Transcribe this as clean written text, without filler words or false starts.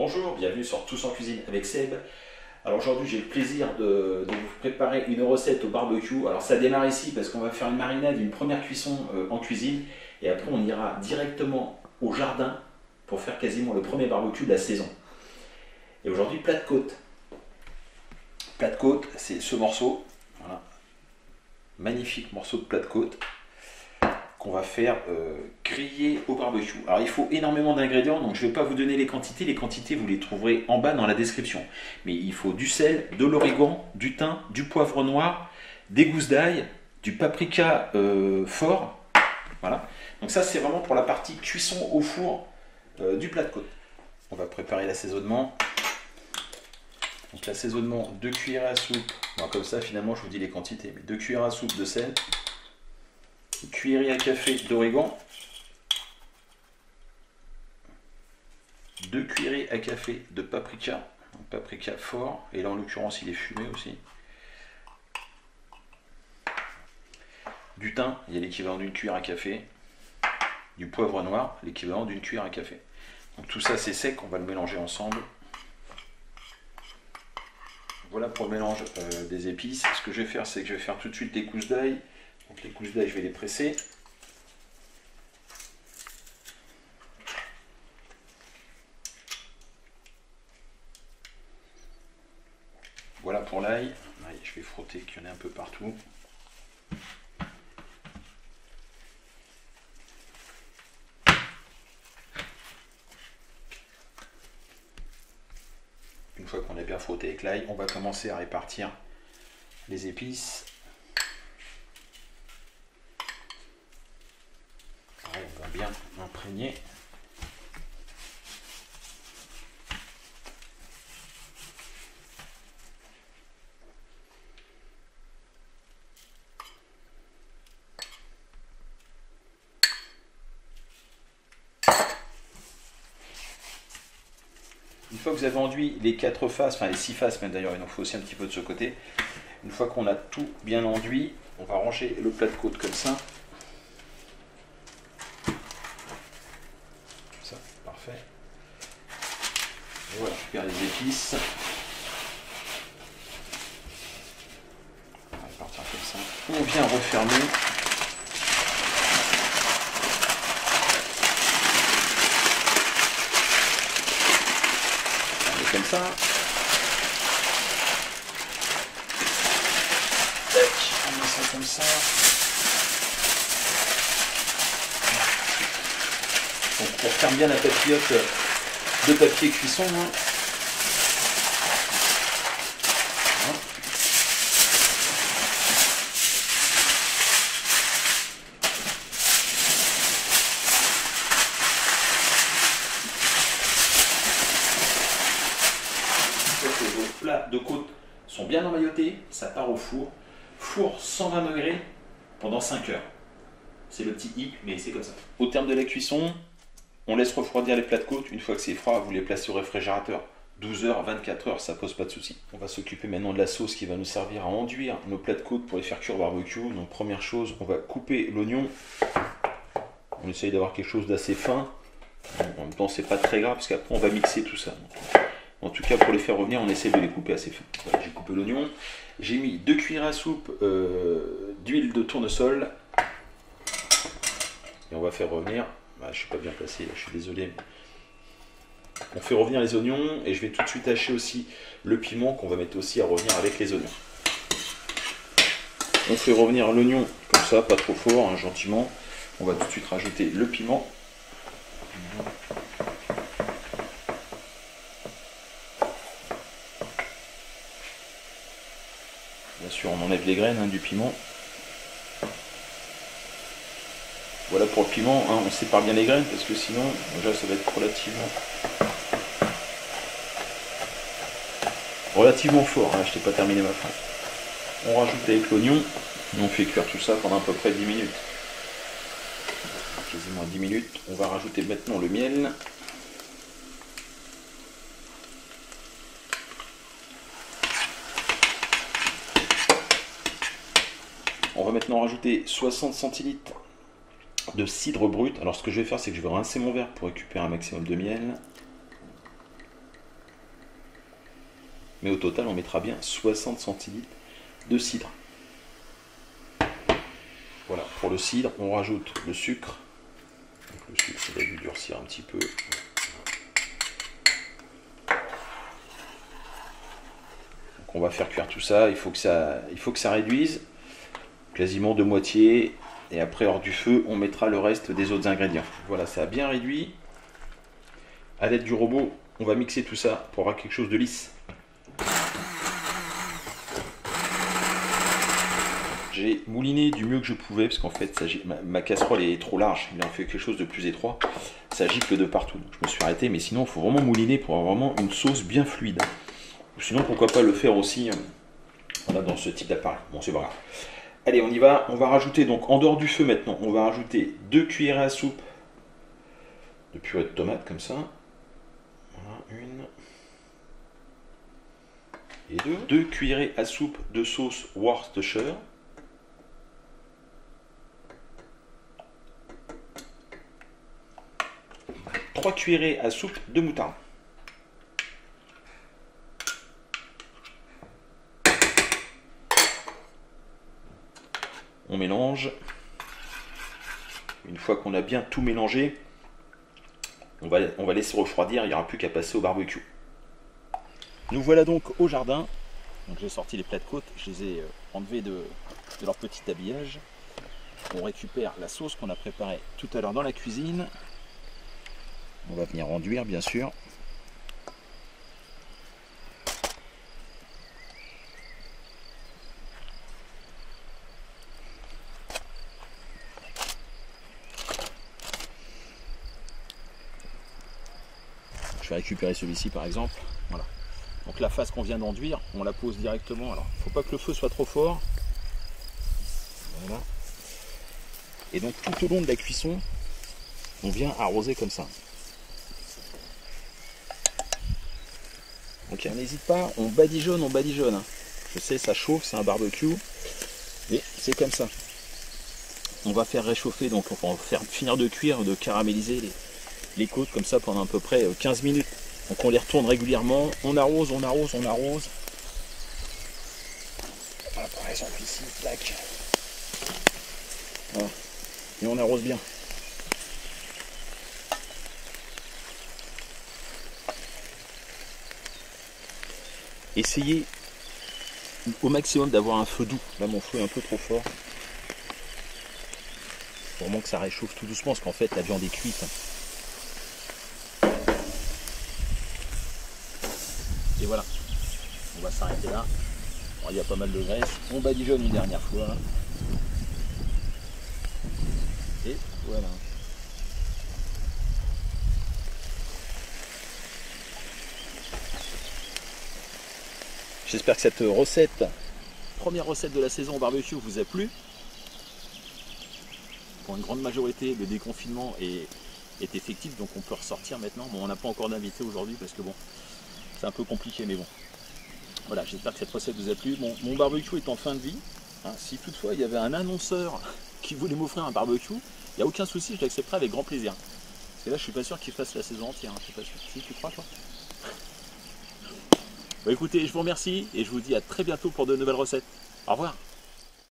Bonjour, bienvenue sur Tous en cuisine avec Seb. Alors aujourd'hui j'ai le plaisir de vous préparer une recette au barbecue. Alors ça démarre ici parce qu'on va faire une marinade, une première cuisson en cuisine. Et après on ira directement au jardin pour faire quasiment le premier barbecue de la saison. Et aujourd'hui plat de côte. Plat de côte, c'est ce morceau. Voilà. Magnifique morceau de plat de côte qu'on va faire griller au barbecue. Alors il faut énormément d'ingrédients, donc je ne vais pas vous donner les quantités vous les trouverez en bas dans la description. Mais il faut du sel, de l'origan, du thym, du poivre noir, des gousses d'ail, du paprika fort. Voilà. Donc ça c'est vraiment pour la partie cuisson au four du plat de côte. On va préparer l'assaisonnement. Donc l'assaisonnement, 2 cuillères à soupe, bon, comme ça finalement je vous dis les quantités, mais 2 cuillères à soupe de sel, une cuillerée à café d'origan, 2 cuillerées à café de paprika, donc paprika fort, et là en l'occurrence il est fumé aussi, du thym, il y a l'équivalent d'une cuillère à café, du poivre noir, l'équivalent d'une cuillère à café. Donc tout ça c'est sec, on va le mélanger ensemble. Voilà pour le mélange des épices. Ce que je vais faire, c'est que je vais faire tout de suite les gousses d'ail. Donc les gousses d'ail, je vais les presser. Voilà pour l'ail. Je vais frotter qu'il y en ait un peu partout. Une fois qu'on a bien frotté avec l'ail, on va commencer à répartir les épices. Pareil, on va bien imprégner. Une fois que vous avez enduit les 4 faces, enfin les 6 faces même d'ailleurs, il en faut aussi un petit peu de ce côté. Une fois qu'on a tout bien enduit, on va ranger le plat de côte comme ça. Comme ça, parfait. Et voilà, je récupère les épices. On va partir comme ça. On vient refermer. Comme ça. Tac, on met ça comme ça. Donc on referme bien la papillote de papier cuisson. Hein. Voilà. Vos plats de côte sont bien emmaillotés, ça part au four. Four 120 degrés pendant 5 heures. C'est le petit hic, mais c'est comme ça. Au terme de la cuisson, on laisse refroidir les plats de côte. Une fois que c'est froid, vous les placez au réfrigérateur. 12 heures, 24 heures, ça pose pas de souci. On va s'occuper maintenant de la sauce qui va nous servir à enduire nos plats de côte pour les faire cuire au barbecue. Donc première chose, on va couper l'oignon. On essaye d'avoir quelque chose d'assez fin. En même temps, c'est pas très grave parce qu'après on va mixer tout ça. En tout cas, pour les faire revenir, on essaie de les couper assez fin. Voilà, j'ai coupé l'oignon. J'ai mis 2 cuillères à soupe d'huile de tournesol. Et on va faire revenir. Je ne suis pas bien placé, là, je suis désolé. On fait revenir les oignons et je vais tout de suite hacher aussi le piment qu'on va mettre aussi à revenir avec les oignons. On fait revenir l'oignon comme ça, pas trop fort, hein, gentiment. On va tout de suite rajouter le piment. Bien sûr, on enlève les graines hein, du piment. Voilà pour le piment, hein, on sépare bien les graines parce que sinon, déjà ça va être relativement fort. Hein, je n'ai pas terminé ma phrase. On rajoute avec l'oignon et on fait cuire tout ça pendant à peu près 10 minutes. Quasiment 10 minutes. On va rajouter maintenant le miel. On va maintenant rajouter 60 centilitres de cidre brut. Alors ce que je vais faire, c'est que je vais rincer mon verre pour récupérer un maximum de miel. mais au total on mettra bien 60 centilitres de cidre. Voilà, pour le cidre, on rajoute le sucre. Donc, le sucre, il a dû durcir un petit peu. Donc, on va faire cuire tout ça. Il faut que ça réduise quasiment de moitié. Et après, hors du feu, on mettra le reste des autres ingrédients. Voilà, ça a bien réduit. À l'aide du robot, on va mixer tout ça pour avoir quelque chose de lisse. J'ai mouliné du mieux que je pouvais, parce qu'en fait, ma casserole est trop large. Il en fait quelque chose de plus étroit. Ça gicle de partout. Donc, je me suis arrêté, mais sinon, il faut vraiment mouliner pour avoir vraiment une sauce bien fluide. Ou sinon, pourquoi pas le faire aussi voilà, dans ce type d'appareil. Bon, c'est pas grave. Allez, on y va. On va rajouter, donc, en dehors du feu maintenant, on va rajouter 2 cuillerées à soupe de purée de tomate, comme ça. Voilà, une. Et deux. 2 cuillerées à soupe de sauce Worcestershire. 3 cuillerées à soupe de moutarde. On mélange. Une fois qu'on a bien tout mélangé, on va laisser refroidir, il n'y aura plus qu'à passer au barbecue. Nous voilà donc au jardin. Donc j'ai sorti les plats de côte, je les ai enlevés de leur petit habillage. On récupère la sauce qu'on a préparée tout à l'heure dans la cuisine. On va venir enduire bien sûr. Je vais récupérer celui-ci par exemple. Voilà. Donc la face qu'on vient d'enduire, on la pose directement. Alors, il ne faut pas que le feu soit trop fort. Voilà. Et donc tout au long de la cuisson, on vient arroser comme ça. Ok, n'hésite pas, on badigeonne, hein. Je sais, ça chauffe, c'est un barbecue, et c'est comme ça. On va faire réchauffer, donc on va faire finir de cuire, de caraméliser les côtes comme ça pendant à peu près 15 minutes. Donc on les retourne régulièrement, on arrose. Voilà, par exemple ici, tac. Voilà. Et on arrose bien. Essayez au maximum d'avoir un feu doux. Là mon feu est un peu trop fort. Faut vraiment que ça réchauffe tout doucement parce qu'en fait la viande est cuite. Et voilà. On va s'arrêter là. Alors, il y a pas mal de graisse. On badigeonne une dernière fois. Et voilà. J'espère que cette recette, première recette de la saison au barbecue, vous a plu. Pour une grande majorité, le déconfinement est effectif, donc on peut ressortir maintenant. Bon, on n'a pas encore d'invité aujourd'hui parce que bon, c'est un peu compliqué, mais bon. Voilà, j'espère que cette recette vous a plu. Mon barbecue est en fin de vie. Hein, si toutefois il y avait un annonceur qui voulait m'offrir un barbecue, il n'y a aucun souci, je l'accepterai avec grand plaisir. Parce que là, je suis pas sûr qu'il fasse la saison entière. Hein, je suis pas sûr. Si, tu crois, toi? Bon, écoutez, je vous remercie et je vous dis à très bientôt pour de nouvelles recettes. Au revoir.